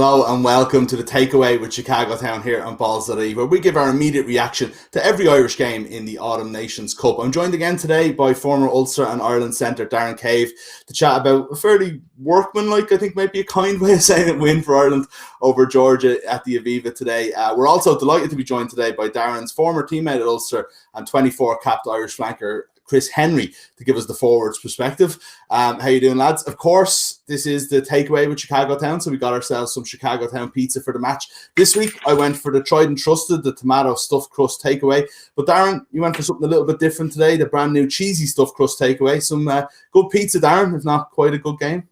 Hello and welcome to the Takeaway with Chicago Town here on Balls.ie, where we give our immediate reaction to every Irish game in the Autumn Nations Cup. I'm joined again today by former Ulster and Ireland centre Darren Cave to chat about a fairly workmanlike, I think might be a kind way of saying it, win for Ireland over Georgia at the Aviva today. We're also delighted to be joined today by Darren's former teammate at Ulster and 24 capped Irish flanker Chris Henry to give us the forwards perspective. How you doing, lads? Of course, this is the Takeaway with Chicago Town, so we got ourselves some Chicago Town pizza for the match. This week, I went for the tried and trusted, the tomato stuffed crust takeaway. But Darren, you went for something a little bit different today, the brand new cheesy stuffed crust takeaway. Some good pizza, Darren, if not quite a good game.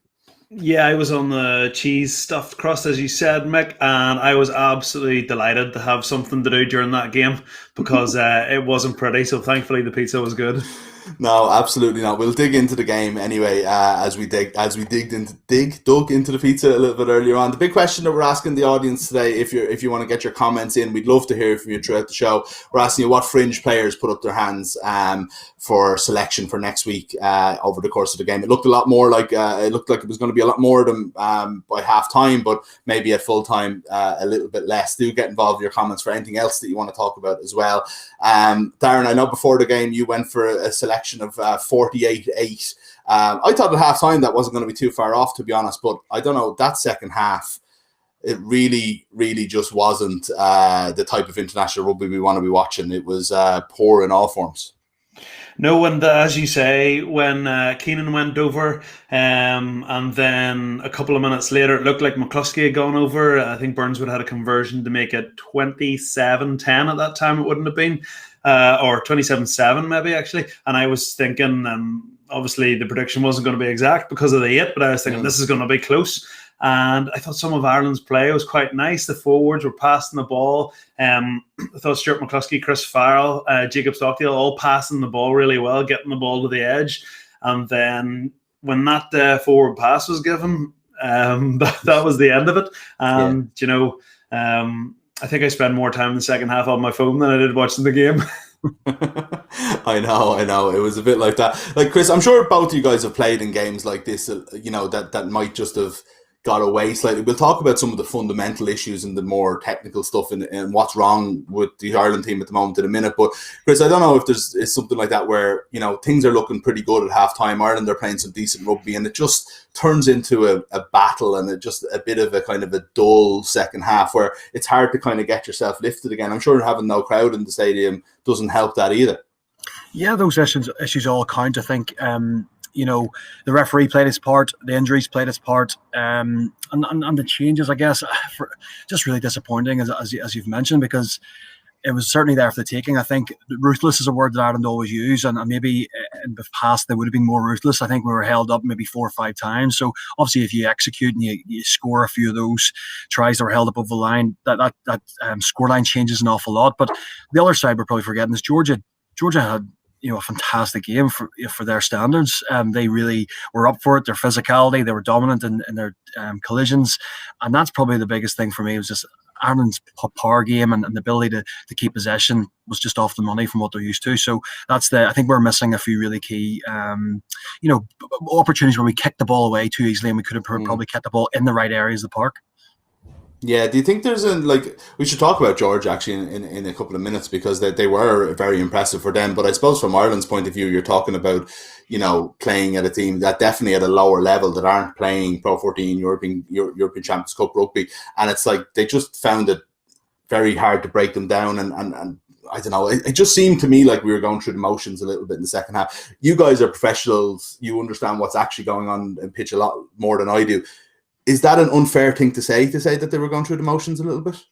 Yeah, I was on the cheese stuffed crust, as you said, Mick, and I was absolutely delighted to have something to do during that game because it wasn't pretty. So thankfully, the pizza was good. No, absolutely not. We'll dig into the game anyway as we dug into the pizza a little bit earlier on. The big question that we're asking the audience today, if you want to get your comments in, we'd love to hear from you throughout the show. We're asking you what fringe players put up their hands for selection for next week over the course of the game. It looked a lot more like it was going to be a lot more of them by half time, but maybe at full time a little bit less. Do get involved in your comments for anything else that you want to talk about as well. Darren, I know before the game you went for a selection of 48-8. I thought at half time that wasn't going to be too far off, to be honest, but I don't know, that second half, it really, really just wasn't the type of international rugby we want to be watching. It was poor in all forms. No, and as you say, when Keenan went over, and then a couple of minutes later, it looked like McCluskey had gone over. I think Burns would have had a conversion to make it 27-10 at that time, it wouldn't have been, or 27-7 maybe, actually. And I was thinking, obviously the prediction wasn't going to be exact because of the 8, but I was thinking this is going to be close. And I thought some of Ireland's play was quite nice. The forwards were passing the ball. I thought Stuart McCluskey, Chris Farrell, Jacob Stockdale all passing the ball really well, getting the ball to the edge. And then when that forward pass was given, that was the end of it. And, I think I spent more time in the second half on my phone than I did watching the game. I know. It was a bit like that. Like, Chris, I'm sure both of you guys have played in games like this, that might just have got away slightly. We'll talk about some of the fundamental issues and the more technical stuff and what's wrong with the Ireland team at the moment in a minute. But Chris, I don't know if it's something like that where, things are looking pretty good at half time. Ireland are playing some decent rugby and it just turns into a battle and it just a bit of a kind of a dull second half where it's hard to kind of get yourself lifted again. I'm sure having no crowd in the stadium doesn't help that either. Yeah, those issues all count, I think. The referee played his part, the injuries played its part, and the changes, I guess, just really disappointing, as you've mentioned, because it was certainly there for the taking. I think ruthless is a word that Ireland always use, and maybe in the past they would have been more ruthless. I think we were held up maybe 4 or 5 times. So obviously, if you execute and you score a few of those tries that were held up over the line, that scoreline changes an awful lot. But the other side we're probably forgetting is Georgia. Georgia had a fantastic game for their standards. They really were up for it. Their physicality, they were dominant in their collisions, and that's probably the biggest thing for me. Was just Ireland's power game and the ability to keep possession was just off the money from what they're used to. So I think we're missing a few really key, opportunities where we kicked the ball away too easily, and we could have probably kept the ball in the right areas of the park. Yeah, do you think there's we should talk about Georgia actually in a couple of minutes because they were very impressive for them. But I suppose from Ireland's point of view, you're talking about, playing at a team that definitely at a lower level that aren't playing Pro 14 European Champions Cup rugby. And it's like they just found it very hard to break them down. And I don't know, it just seemed to me like we were going through the motions a little bit in the second half. You guys are professionals. You understand what's actually going on in pitch a lot more than I do. Is that an unfair thing to say that they were going through the motions a little bit?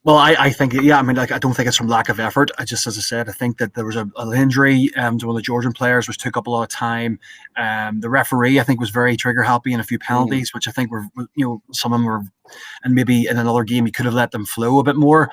Well, I think, yeah, I mean, I don't think it's from lack of effort. As I said, I think that there was an injury to one of the Georgian players, which took up a lot of time. The referee, I think, was very trigger happy in a few penalties, which I think were, some of them were and maybe in another game you could have let them flow a bit more.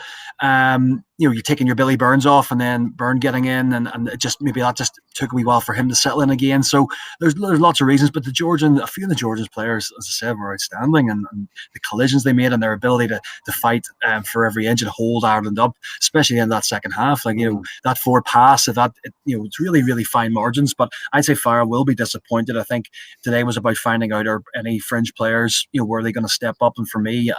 You're taking your Billy Burns off, and then Byrne getting in, and it just maybe that just took a wee while for him to settle in again. So there's lots of reasons, but a few of the Georgians players, as I said, were outstanding, and the collisions they made and their ability to fight for every inch and hold Ireland up, especially in that second half. That forward pass, it's really, really fine margins. But I'd say Farah will be disappointed. I think today was about finding out are any fringe players, were they going to step up? And for me,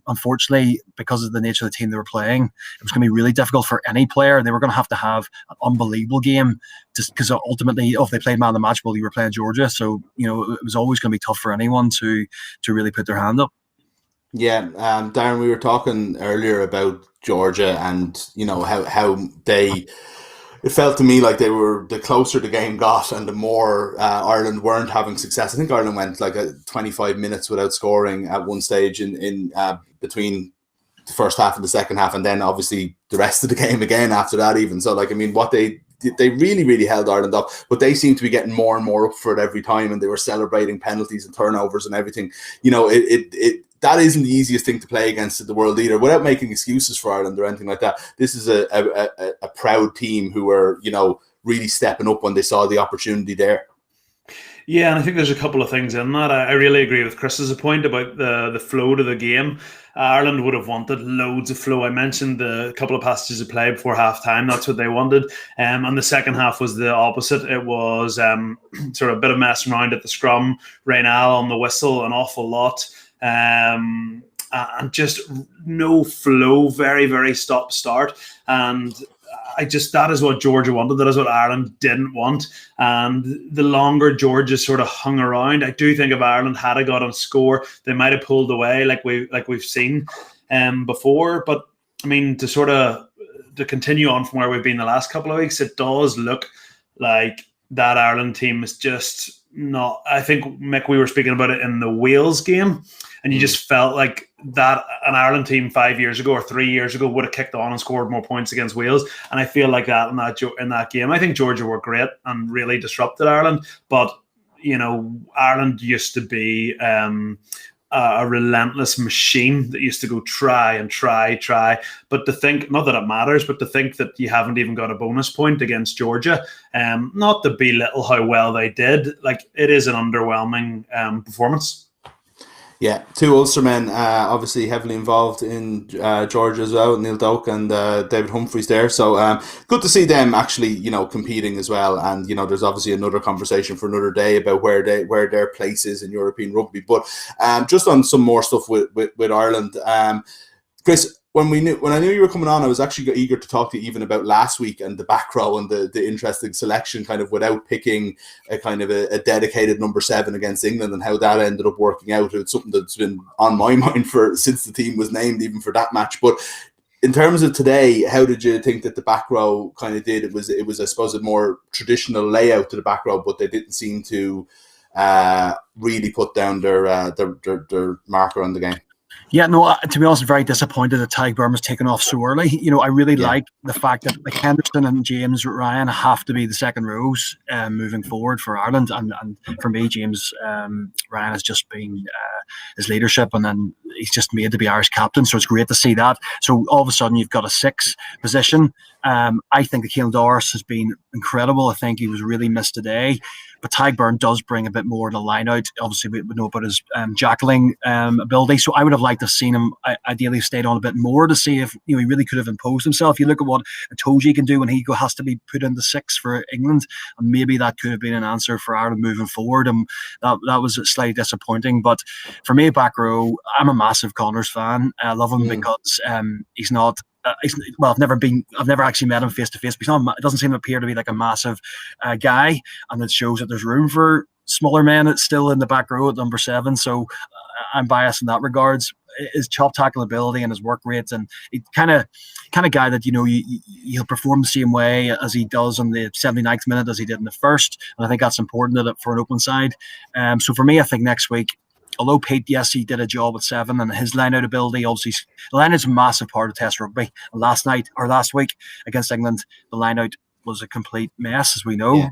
unfortunately, because of the nature of the team they were playing, it was going to be really difficult for any player. They were going to have an unbelievable game, just because ultimately, if they played man of the match, well, you were playing Georgia, so it was always going to be tough for anyone to really put their hand up. Yeah, Darren, we were talking earlier about Georgia and how they. It felt to me like they were, the closer the game got and the more Ireland weren't having success. I think Ireland went 25 minutes without scoring at one stage in between the first half and the second half, and then obviously the rest of the game again after that even. So what they really, really held Ireland up, but they seemed to be getting more and more up for it every time, and they were celebrating penalties and turnovers and everything. That isn't the easiest thing to play against the world leader, without making excuses for Ireland or anything like that. This is a proud team who were, really stepping up when they saw the opportunity there. Yeah, and I think there's a couple of things in that. I really agree with Chris's point about the flow to the game. Ireland would have wanted loads of flow. I mentioned the couple of passages of play before half-time. That's what they wanted. And the second half was the opposite. It was sort of a bit of messing around at the scrum, Reynal on the whistle, an awful lot. And just no flow, very, very stop-start. And that is what Georgia wanted. That is what Ireland didn't want. And the longer Georgia sort of hung around, I do think if Ireland had got a score, they might have pulled away like we've seen before. But I mean, to continue on from where we've been the last couple of weeks, it does look like that Ireland team is just not. I think, Mick, we were speaking about it in the Wales game, and you just felt like that an Ireland team 5 years ago or 3 years ago would have kicked on and scored more points against Wales. And I feel like that in that game. I think Georgia were great and really disrupted Ireland. But, Ireland used to be a relentless machine that used to go try. But to think, not that it matters, but to think that you haven't even got a bonus point against Georgia, not to belittle how well they did, it is an underwhelming performance. Yeah, two Ulstermen obviously heavily involved in Georgia as well, Neil Doak and David Humphreys there. So good to see them actually, competing as well. And, there's obviously another conversation for another day about where their place is in European rugby. But just on some more stuff with Ireland, Chris, when I knew you were coming on, I was actually eager to talk to you even about last week and the back row and the interesting selection, kind of without picking a kind of a dedicated number 7 against England, and how that ended up working out. It's something that's been on my mind since the team was named, even for that match. But in terms of today, how did you think that the back row kind of did? It was I suppose, a more traditional layout to the back row, but they didn't seem to really put down their marker on the game. Yeah, no, to be honest, I'm very disappointed that Tadhg Beirne was taken off so early. I really like the fact that Henderson and James Ryan have to be the second rows moving forward for Ireland. And for me, James Ryan has just been his leadership, and then he's just made to be Irish captain. So it's great to see that. So all of a sudden, you've got a 6 position. I think Ciaran Doris has been incredible. I think he was really missed today. But Tadhg Beirne does bring a bit more to the line out. Obviously, we know about his jackling ability. So I would have liked to have seen him ideally stayed on a bit more to see if he really could have imposed himself. You look at what Itoje can do when he has to be put into 6 for England, and maybe that could have been an answer for Ireland moving forward. And that was slightly disappointing. But for me, back row, I'm a massive Connors fan. I love him because he's not. I've never actually met him face to face, but it doesn't seem to appear to be like a massive guy, and it shows that there's room for smaller men. It's still in the back row at number 7, so I'm biased in that regards. His chop tackle ability and his work rates, and he kind of guy that he'll perform the same way as he does on the 79th minute as he did in the first, and I think that's important for an open side. So for me, I think next week, although Pete, yes, he did a job at 7, and his line-out ability, obviously, the line-out is a massive part of Test rugby. Last week against England, the line-out was a complete mess, as we know.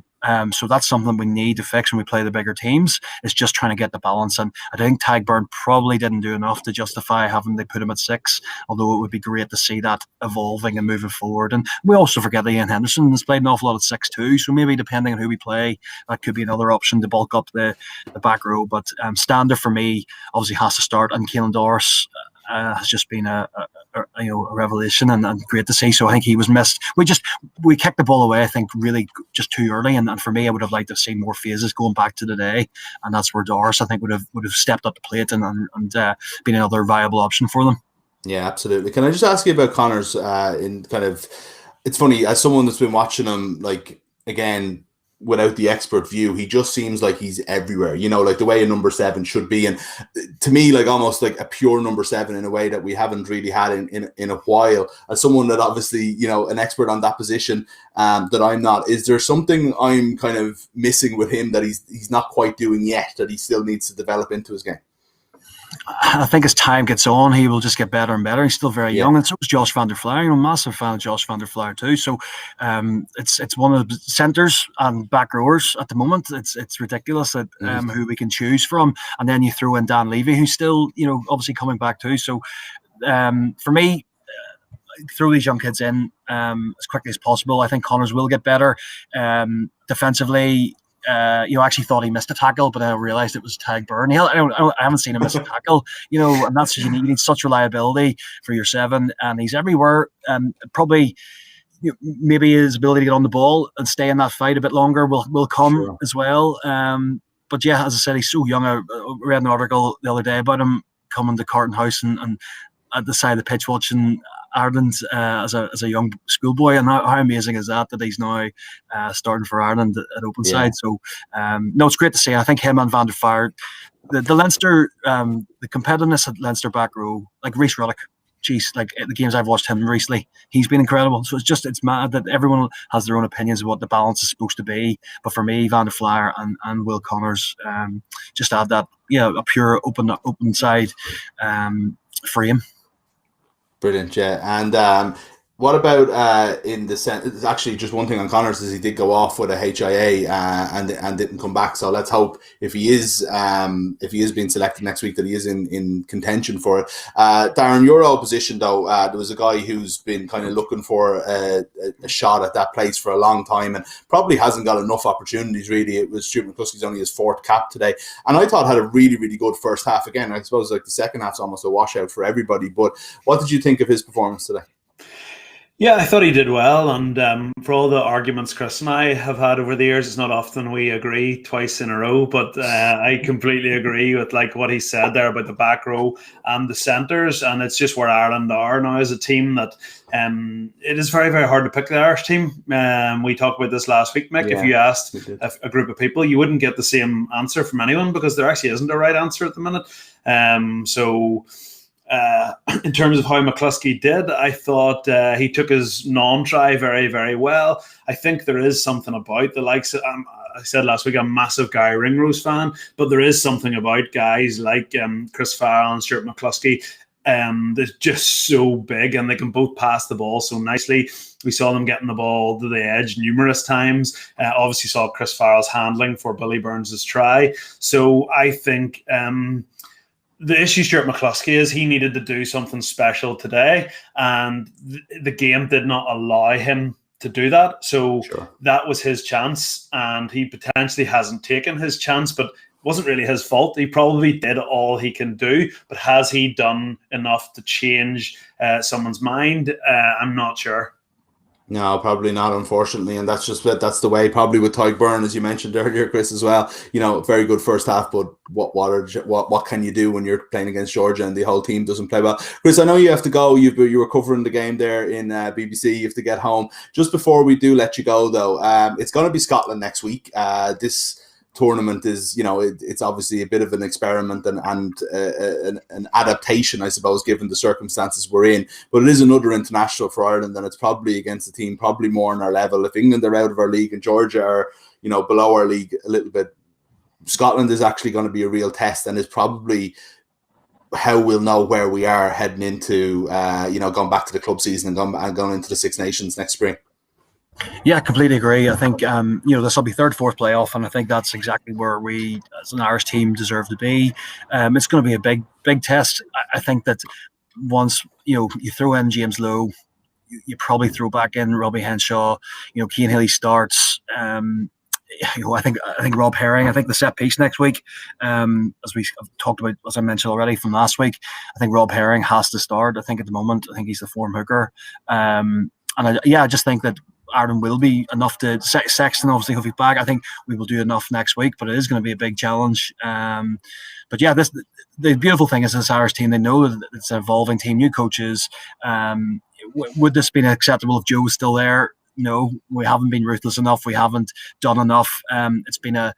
So that's something we need to fix when we play the bigger teams. It's just trying to get the balance. And I think Tagburn probably didn't do enough to justify having they put him at 6, although it would be great to see that evolving and moving forward. And we also forget that Ian Henderson has played an awful lot at 6 too. So maybe depending on who we play, that could be another option to bulk up the back row. But Stander for me obviously has to start, and Keelan Doris has just been a revelation and great to see. So I think he was missed. We kicked the ball away, I think, really just too early. And for me, I would have liked to see more phases going back to today. And that's where Doris, I think, would have stepped up the plate and been another viable option for them. Yeah, absolutely. Can I just ask you about Connors? It's funny, as someone that's been watching him, like, again, without the expert view, he just seems like he's everywhere, like the way a number 7 should be. And to me, like almost like a pure number 7 in a way that we haven't really had in a while. As someone that obviously, an expert on that position, that I'm not, is there something I'm kind of missing with him that he's not quite doing yet, that he still needs to develop into his game? I think as time gets on, he will just get better and better. He's still very young, and so is Josh van der Flier. I'm a massive fan of Josh van der Flier too. So it's one of the centres and back rowers at the moment. It's ridiculous that who we can choose from, and then you throw in Dan Levy, who's still obviously coming back too. So for me, throw these young kids in as quickly as possible. I think Connors will get better defensively. I actually thought he missed a tackle, but I realised it was Tagburn. I haven't seen him miss a tackle, and that's you need such reliability for your 7, and he's everywhere. Probably, maybe his ability to get on the ball and stay in that fight a bit longer will come as well. But yeah, as I said, he's so young. I read an article the other day about him coming to Carton House and at the side of the pitch watching Ireland as a young schoolboy, and how amazing is that he's now starting for Ireland at open side. So no, it's great to see. I think him and Van der Flier, the Leinster, the competitiveness at Leinster back row, like Rhys Ruddock, geez, like the games I've watched him recently, he's been incredible. So it's mad that everyone has their own opinions of what the balance is supposed to be. But for me, Van der Flier and Will Connors just add that, a pure open side frame. Brilliant, yeah. And what about in the sense? Actually, just one thing on Connors is he did go off with a HIA and didn't come back. So let's hope if he is being selected next week that he is in contention for it. Darren, your old position though, there was a guy who's been kind of looking for a shot at that place for a long time and probably hasn't got enough opportunities. Really, it was Stuart McCluskey's only his 4th cap today, and I thought had a really really good first half. Again, I suppose like the second half's almost a washout for everybody. But what did you think of his performance today? Yeah, I thought he did well, and for all the arguments Chris and I have had over the years, it's not often we agree twice in a row, but I completely agree with like what he said there about the back row and the centres, and it's just where Ireland are now as a team that it is very, very hard to pick the Irish team. We talked about this last week, Mick. If you asked a group of people, you wouldn't get the same answer from anyone because there actually isn't a right answer at the minute. In terms of how McCluskey did, I thought he took his non-try very, very well. I think there is something about the likes of, I said last week, I'm a massive Gary Ringrose fan, but there is something about guys like Chris Farrell and Stuart McCluskey that's just so big and they can both pass the ball so nicely. We saw them getting the ball to the edge numerous times. Obviously saw Chris Farrell's handling for Billy Burns' try. So I think the issue Stuart McCluskey is he needed to do something special today, and the game did not allow him to do that. So that was his chance, and he potentially hasn't taken his chance, but it wasn't really his fault. He probably did all he can do, but has he done enough to change someone's mind? I'm not sure. No, probably not, unfortunately, and that's the way probably with Tagburn, as you mentioned earlier, Chris, as well. Very good first half, but what can you do when you're playing against Georgia and the whole team doesn't play well? Chris, I know you have to go. You were covering the game there in BBC. You have to get home. Just before we do let you go, though, it's going to be Scotland next week. This tournament is, it's obviously a bit of an experiment and an adaptation, I suppose, given the circumstances we're in. But it is another international for Ireland, and it's probably against a team probably more on our level. If England are out of our league and Georgia are, below our league a little bit, Scotland is actually going to be a real test, and is probably how we'll know where we are heading into, going back to the club season and going into the Six Nations next spring. Yeah, completely agree. I think this will be third, fourth playoff, and I think that's exactly where we, as an Irish team, deserve to be. It's going to be a big test. I think that once you throw in James Lowe, you probably throw back in Robbie Henshaw. Cian Healy starts. I think Rob Herring. I think the set piece next week, as we have talked about, as I mentioned already from last week, I think Rob Herring has to start. I think at the moment, I think he's the form hooker. I just think that Ireland will be enough to Sexton. Obviously, if he's back, I think we will do enough next week. But it is going to be a big challenge. The beautiful thing is this Irish team. They know that it's an evolving team, new coaches. Would this be acceptable if Joe was still there? No, we haven't been ruthless enough. We haven't done enough. It's been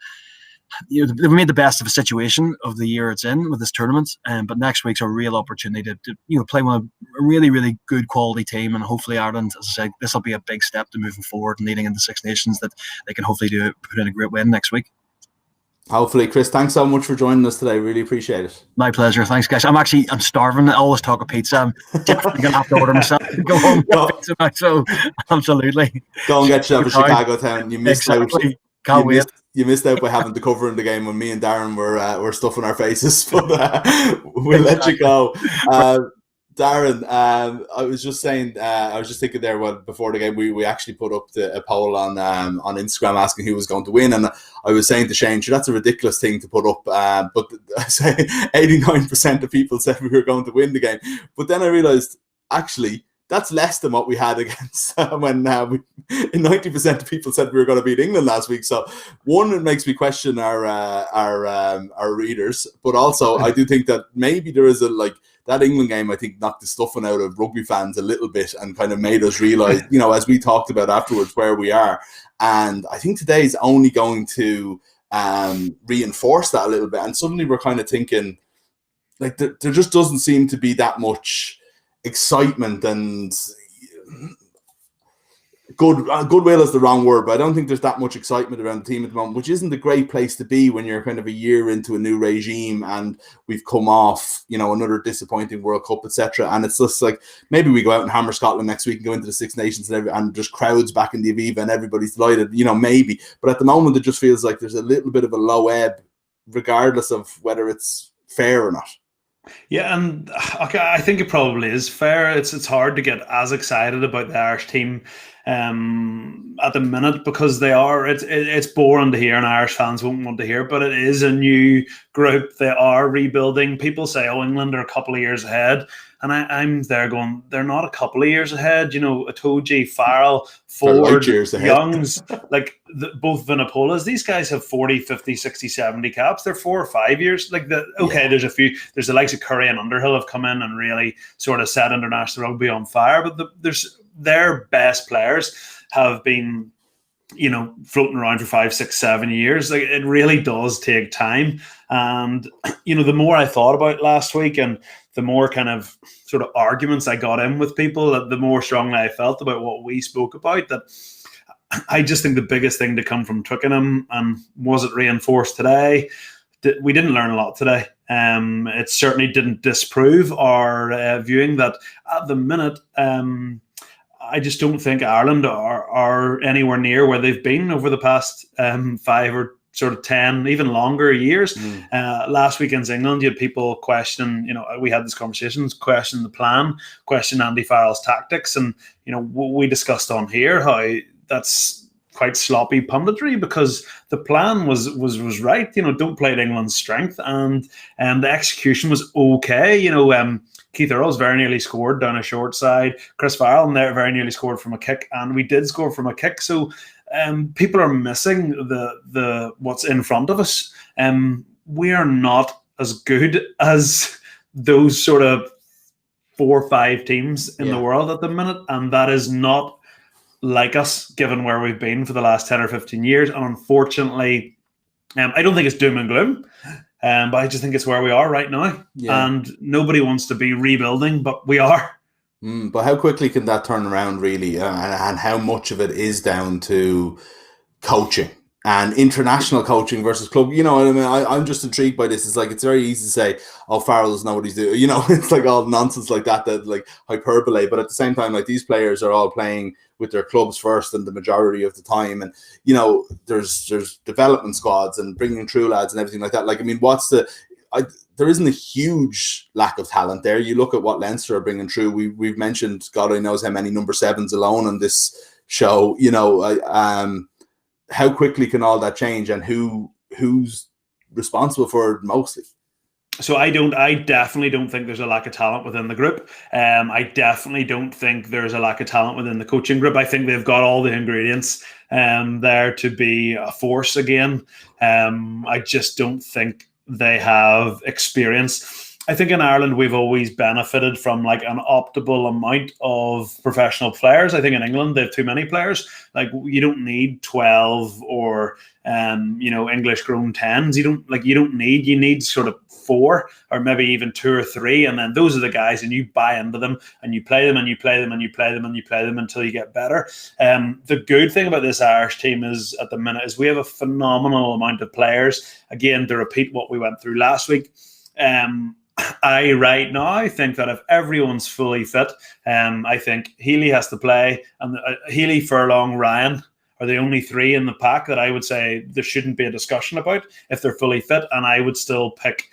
we made the best of a situation of the year it's in with this tournament. But next week's a real opportunity to play with a really, really good quality team, and hopefully Ireland, as I said, this will be a big step to moving forward and leading into Six Nations, that they can hopefully put in a great win next week. Hopefully. Chris, thanks so much for joining us today. Really appreciate it. My pleasure. Thanks, guys. I'm starving. I always talk of pizza. I'm definitely going to have to order myself and go home and get pizza now. So, absolutely. Go and get yourself a Chicago town. You missed out. Can't wait. You missed out by having to cover in the game when me and Darren were stuffing our faces. But we'll let you go. Darren, I was just saying, I was just thinking there, before the game, we actually put up a poll on Instagram asking who was going to win, and I was saying to Shane, sure, that's a ridiculous thing to put up, but I say 89% of people said we were going to win the game, but then I realised, actually, that's less than what we had against when 90% of people said we were going to beat England last week. So one, it makes me question our readers, but also I do think that maybe there is that England game, I think, knocked the stuffing out of rugby fans a little bit and kind of made us realise, as we talked about afterwards, where we are. And I think today is only going to reinforce that a little bit. And suddenly we're kind of thinking, like, there just doesn't seem to be that much excitement and goodwill is the wrong word, but I don't think there's that much excitement around the team at the moment, which isn't a great place to be when you're kind of a year into a new regime and we've come off, another disappointing World Cup, etc. And it's just like, maybe we go out and hammer Scotland next week and go into the Six Nations and just crowds back in the Aviva and everybody's delighted, maybe. But at the moment, it just feels like there's a little bit of a low ebb, regardless of whether it's fair or not. Yeah, and I think it probably is fair. It's hard to get as excited about the Irish team at the minute because it's boring to hear and Irish fans won't want to hear, but it is a new group. They are rebuilding. People say, England are a couple of years ahead. And I'm there going, they're not a couple of years ahead. Itoje, Farrell, Ford, Youngs, both Vinopolas. These guys have 40, 50, 60, 70 caps. They're 4 or 5 years. There's a few. There's the likes of Curry and Underhill have come in and really sort of set international rugby on fire. But their best players have been, floating around for 5, 6, 7 years. It really does take time. And, the more I thought about it last week and the more kind of sort of arguments I got in with people, the more strongly I felt about what we spoke about, that I just think the biggest thing to come from Twickenham, and was it reinforced today, we didn't learn a lot today. It certainly didn't disprove our viewing that at the minute, I just don't think Ireland are anywhere near where they've been over the past 5 or sort of 10, even longer years. Last weekend's England, you had people question, we had these conversations, question the plan, question Andy Farrell's tactics. And, we discussed on here how that's quite sloppy punditry because the plan was right. Don't play at England's strength, and the execution was okay. Keith Earls very nearly scored down a short side. Chris Farrell very nearly scored from a kick, and we did score from a kick. So people are missing the what's in front of us. We are not as good as those sort of 4 or 5 teams in the world at the minute, and that is not like us, given where we've been for the last 10 or 15 years. And unfortunately, I don't think it's doom and gloom, but I just think it's where we are right now. Yeah. And nobody wants to be rebuilding, but we are. But how quickly can that turn around, really? And how much of it is down to coaching? and international coaching versus club. You know what I mean? I'm just intrigued by this. It's like, it's very easy to say, oh, Farrell doesn't know what he's doing. You know, it's like all nonsense like that like hyperbole. But at the same time, like, these players are all playing with their clubs first and the majority of the time. And, you know, there's development squads and bringing through lads and everything like that. Like, I mean, there isn't a huge lack of talent there. You look at what Leinster are bringing through. We've mentioned, God only knows how many number 7s alone on this show. You know, how quickly can all that change, and who's responsible for it mostly? So I definitely don't think there's a lack of talent within the group. I definitely don't think there's a lack of talent within the coaching group. I think they've got all the ingredients there to be a force again. I just don't think they have experience. I think in Ireland we've always benefited from like an optimal amount of professional players. I think in England they have too many players. Like, you don't need 12 or English grown 10s. You need sort of 4 or maybe even 2 or 3, and then those are the guys, and you buy into them and you play them and you play them and you play them and you play them until you get better. The good thing about this Irish team is at the minute is we have a phenomenal amount of players. Again, to repeat what we went through last week. I right now think that if everyone's fully fit, I think Healy has to play, and Healy, Furlong, Ryan are the only 3 in the pack that I would say there shouldn't be a discussion about if they're fully fit. And I would still pick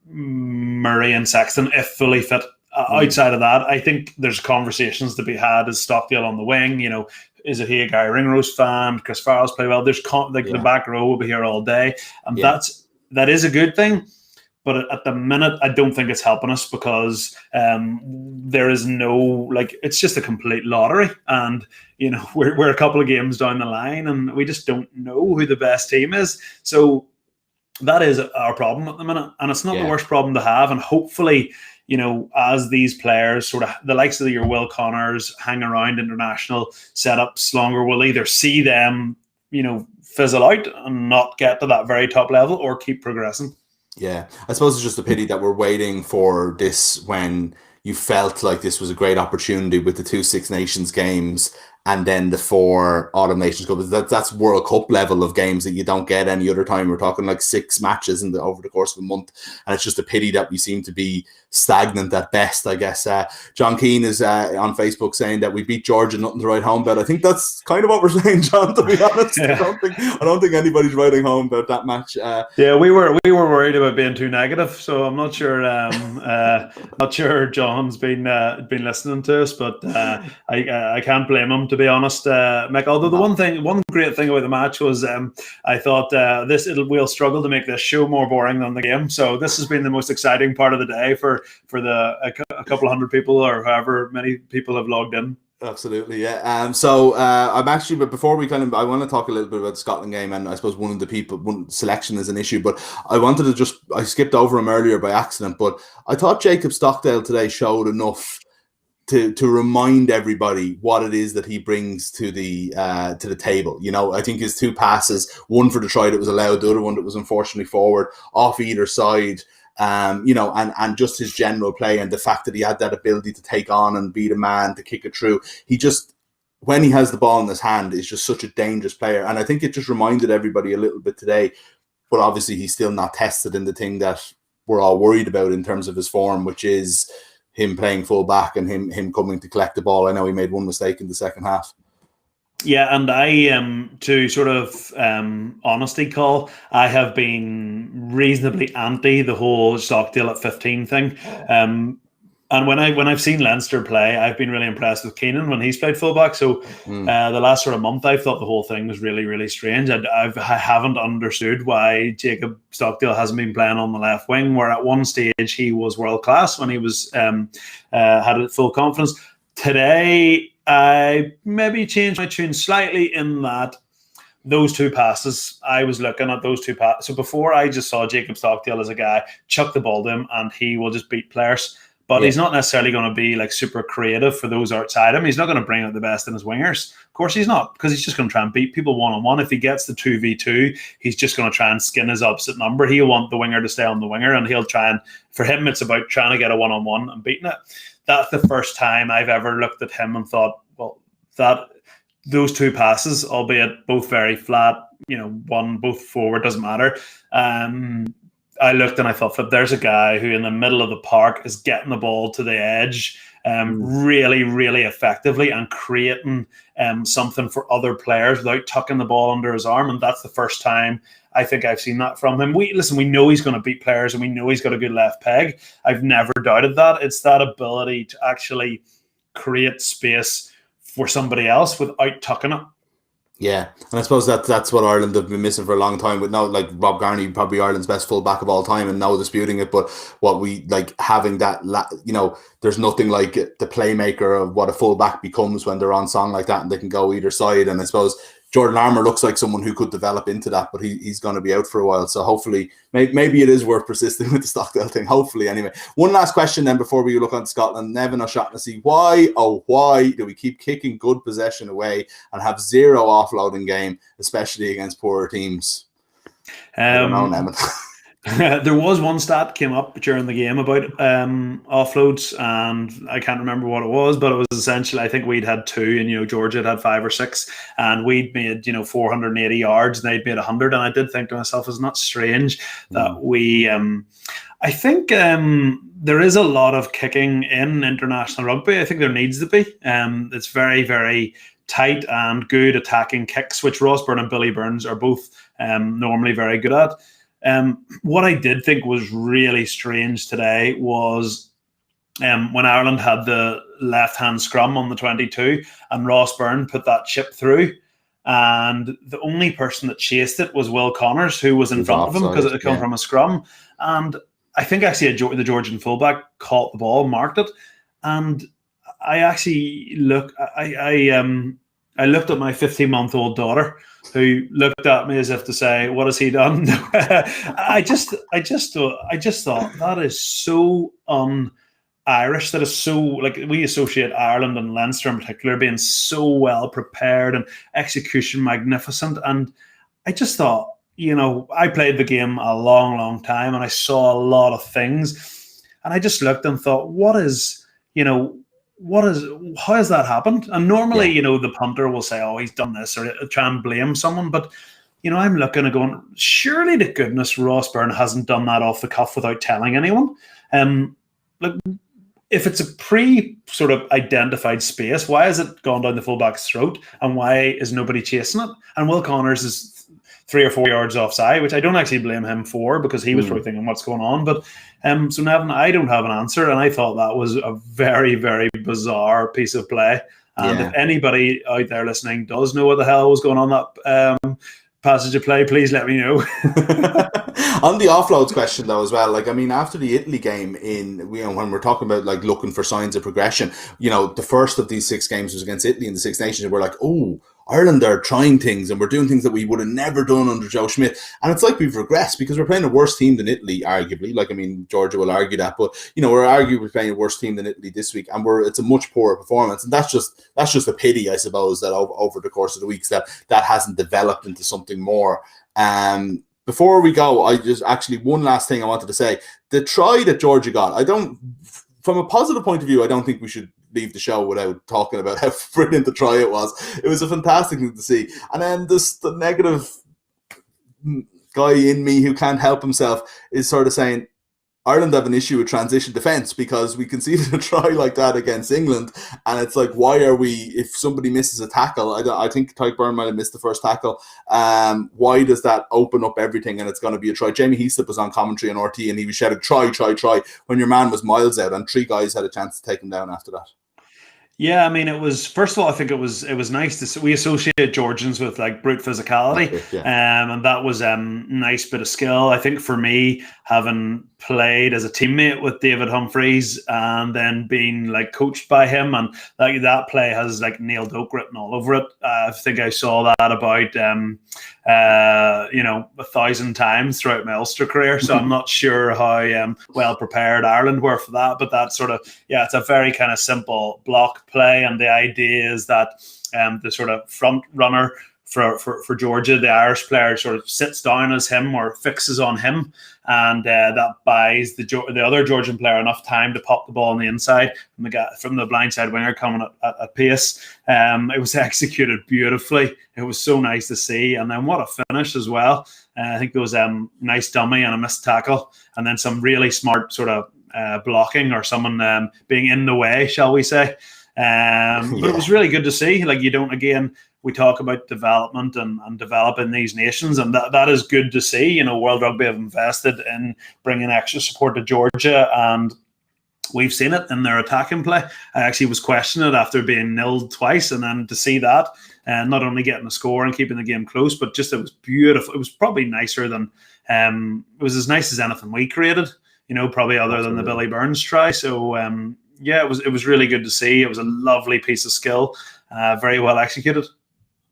Murray and Sexton if fully fit. Outside of that, I think there's conversations to be had. Is Stockdale on the wing? You know, is it a Gary Ringrose fan? Chris Farrell's play well. The back row will be here all day, and that is a good thing. But at the minute, I don't think it's helping us because there is no, it's just a complete lottery. And, you know, we're a couple of games down the line and we just don't know who the best team is. So that is our problem at the minute. And it's not the worst problem to have. And hopefully, you know, as these players, sort of the likes of your Will Connors, hang around international setups longer, we'll either see them, you know, fizzle out and not get to that very top level or keep progressing. Yeah, I suppose it's just a pity that we're waiting for this when you felt like this was a great opportunity with the 2 Six Nations games and then the 4 Autumn Nations Cup. That's World Cup level of games that you don't get any other time. We're talking like 6 matches over the course of a month, and it's just a pity that we seem to be stagnant at best, I guess. John Keane is on Facebook saying that we beat Georgian, nothing to write home about. I think that's kind of what we're saying, John, to be honest. Yeah. I don't think anybody's writing home about that match. We were worried about being too negative, so I'm not sure not sure John's been listening to us, but I can't blame him, to be honest, Mick. Although the one great thing about the match was I thought we'll struggle to make this show more boring than the game. So this has been the most exciting part of the day for a couple of hundred people or however many people have logged in. Absolutely, yeah. So I'm actually, but before we I want to talk a little bit about the Scotland game, and I suppose one selection is an issue, but I skipped over him earlier by accident, but I thought Jacob Stockdale today showed enough to remind everybody what it is that he brings to the table. You know, I think his 2 passes, one for the try that was allowed, the other one that was unfortunately forward, off either side. You know, and just his general play and the fact that he had that ability to take on and beat a man, to kick it through. He just, when he has the ball in his hand, is just such a dangerous player. And I think it just reminded everybody a little bit today, but obviously he's still not tested in the thing that we're all worried about in terms of his form, which is him playing full back and him coming to collect the ball. I know he made one mistake in the second half. Yeah, and I to sort of honesty call, I have been reasonably anti the whole Stockdale at 15 thing. And when I've seen Leinster play, I've been really impressed with Keenan when he's played fullback. So the last sort of month, I've thought the whole thing was really, really strange. I haven't understood why Jacob Stockdale hasn't been playing on the left wing, where at one stage he was world class when he was had full confidence. Today, I maybe changed my tune slightly in that those 2 passes, I was looking at those 2 passes. So before, I just saw Jacob Stockdale as a guy, chuck the ball to him and he will just beat players. But he's not necessarily going to be like super creative for those outside him. He's not going to bring out the best in his wingers. Of course he's not, because he's just going to try and beat people one-on-one. If he gets the 2v2, he's just going to try and skin his opposite number. He'll want the winger to stay on the winger, and he'll try and, for him, it's about trying to get a one-on-one and beating it. That's the first time I've ever looked at him and thought, well, that those two passes, albeit both very flat, both forward, doesn't matter. I looked and I thought that there's a guy who in the middle of the park is getting the ball to the edge really, really effectively and creating something for other players without tucking the ball under his arm. And that's the first time I think I've seen that from him. We know he's going to beat players and we know he's got a good left peg. I've never doubted that. It's that ability to actually create space for somebody else without tucking it. Yeah, and I suppose that's what Ireland have been missing for a long time. With now, like Rob Garney, probably Ireland's best fullback of all time, and no disputing it. But what we like having that, there's nothing like the playmaker of what a fullback becomes when they're on song like that, and they can go either side. And I suppose Jordan Armour looks like someone who could develop into that, but he's going to be out for a while. So hopefully, maybe it is worth persisting with the Stockdale thing. Hopefully, anyway. One last question then before we look on to Scotland. Nevin O'Shaughnessy, why do we keep kicking good possession away and have zero offloading game, especially against poorer teams? I don't know, Nevin. There was one stat came up during the game about offloads, and I can't remember what it was, but it was essentially, I think we'd had 2, and Georgia had 5 or 6, and we'd made 480 yards, and they'd made 100. And I did think to myself, isn't that strange that we? I think there is a lot of kicking in international rugby. I think there needs to be. It's very, very tight and good attacking kicks, which Ross Byrne and Billy Burns are both normally very good at. What I did think was really strange today was when Ireland had the left-hand scrum on the 22 and Ross Byrne put that chip through, and the only person that chased it was Will Connors, who was in front of him because it had come from a scrum. And I think actually the Georgian fullback caught the ball, marked it, and I actually looked at my 15-month-old daughter, who looked at me as if to say, "What has he done?" I just thought that is so un-Irish. That is so, like, we associate Ireland and Leinster in particular being so well prepared and execution magnificent. And I just thought, I played the game a long, long time, and I saw a lot of things, and I just looked and thought, how has that happened? And normally, the punter will say, "Oh, he's done this," or try and blame someone. But, I'm looking and going, surely to goodness Ross Byrne hasn't done that off the cuff without telling anyone. If it's a sort of identified space, why has it gone down the fullback's throat? And why is nobody chasing it? And Will Connors is 3 or 4 yards offside, which I don't actually blame him for, because he was probably thinking what's going on. But so Nevin, I don't have an answer, and I thought that was a very, very bizarre piece of play. And if anybody out there listening does know what the hell was going on that passage of play, please let me know. On the offloads question though as well, after the Italy game when we're talking about like looking for signs of progression, the first of these 6 games was against Italy in the Six Nations, and we're like, oh, Ireland are trying things and we're doing things that we would have never done under Joe Schmidt. And it's like we've regressed because we're playing a worse team than Italy, arguably. Georgia will argue that, but we're arguably playing a worse team than Italy this week, and it's a much poorer performance. And that's just a pity, I suppose, that over the course of the weeks that hasn't developed into something more. Before we go, one last thing I wanted to say. The try that Georgia got, from a positive point of view, I don't think we should leave the show without talking about how brilliant the try it was. It was a fantastic thing to see. And then the negative guy in me who can't help himself is sort of saying, Ireland have an issue with transition defence because we conceded a try like that against England, and it's like, why are we, if somebody misses a tackle, I think Tyke Byrne might have missed the first tackle, why does that open up everything and it's going to be a try? Jamie Heaslip was on commentary on RT and he was shouting, try, when your man was miles out and 3 guys had a chance to take him down after that. Yeah, it was, first of all, I think it was nice to see. We associate Georgians with like brute physicality, and that was nice bit of skill. I think for me, having played as a teammate with David Humphreys and then being like coached by him, and like that play has like Neil Doak written all over it. I think I saw that about 1,000 times throughout my Ulster career. So I'm not sure how well prepared Ireland were for that, but that sort of, it's a very kind of simple block play, and the idea is that the sort of front runner for Georgia. The Irish player sort of sits down as him or fixes on him, and that buys the other Georgian player enough time to pop the ball on the inside from the blindside winger coming at pace. It was executed beautifully. It was so nice to see, and then what a finish as well. I think there was a nice dummy and a missed tackle, and then some really smart sort of blocking or someone being in the way, shall we say. But it was really good to see. Like, we talk about development and developing these nations, and that is good to see. You know, World Rugby have invested in bringing extra support to Georgia, and we've seen it in their attacking play. I actually was questioning it after being nilled twice, and then to see that, not only getting a score and keeping the game close, but just it was beautiful. It was probably nicer than it was as nice as anything we created. You know, probably other than the Billy Burns try. So it was really good to see. It was a lovely piece of skill, very well executed.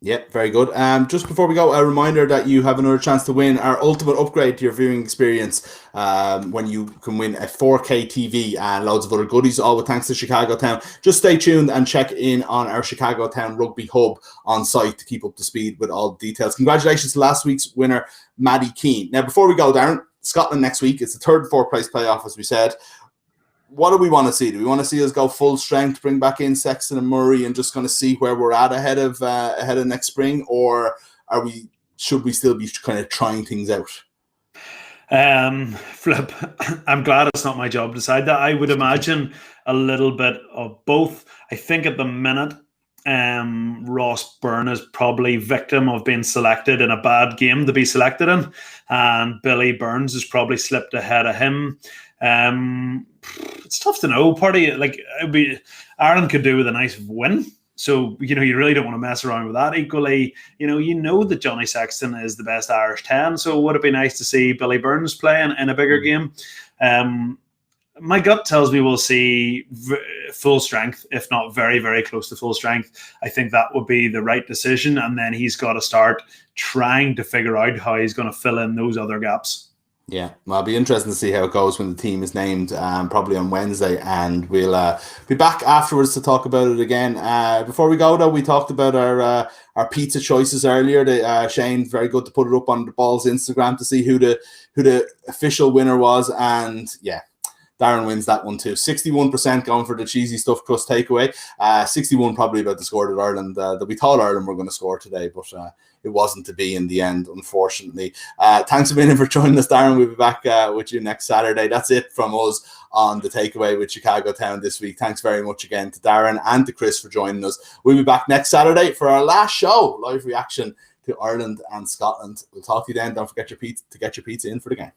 Yeah, very good. Just before we go, a reminder that you have another chance to win our ultimate upgrade to your viewing experience when you can win a 4K TV and loads of other goodies, all with thanks to Chicago Town. Just stay tuned and check in on our Chicago Town Rugby Hub on site to keep up to speed with all the details. Congratulations to last week's winner, Maddie Keane. Now, before we go, Darren, Scotland next week. It's the third and fourth place playoff, as we said. What do we want to see? Do we want to see us go full strength, bring back in Sexton and Murray, and just kind of see where we're at ahead of next spring, or should we still be kind of trying things out? Flip, I'm glad it's not my job to decide that. I would imagine a little bit of both. I think at the minute, Ross Byrne is probably victim of being selected in a bad game to be selected in, and Billy Burns has probably slipped ahead of him. It's tough to know. Ireland could do with a nice win, so you really don't want to mess around with that. Equally, you know that Johnny Sexton is the best Irish 10, so would it be nice to see Billy Burns play in a bigger game? My gut tells me we'll see full strength, if not very, very close to full strength. I think that would be the right decision, and then he's got to start trying to figure out how he's going to fill in those other gaps. Yeah, well, it'll be interesting to see how it goes when the team is named, probably on Wednesday, and we'll be back afterwards to talk about it again. Before we go, though, we talked about our pizza choices earlier. Shane, very good to put it up on the Balls Instagram to see who the official winner was, and yeah, Darren wins that one too. 61% going for the cheesy stuffed crust takeaway. 61 probably about the score that Ireland that we thought Ireland were going to score today, but it wasn't to be in the end, unfortunately. Thanks a million for joining us, Darren. We'll be back with you next Saturday. That's it from us on the takeaway with Chicago Town this week. Thanks very much again to Darren and to Chris for joining us. We'll be back next Saturday for our last show, live reaction to Ireland and Scotland. We'll talk to you then. Don't forget to get your pizza in for the game.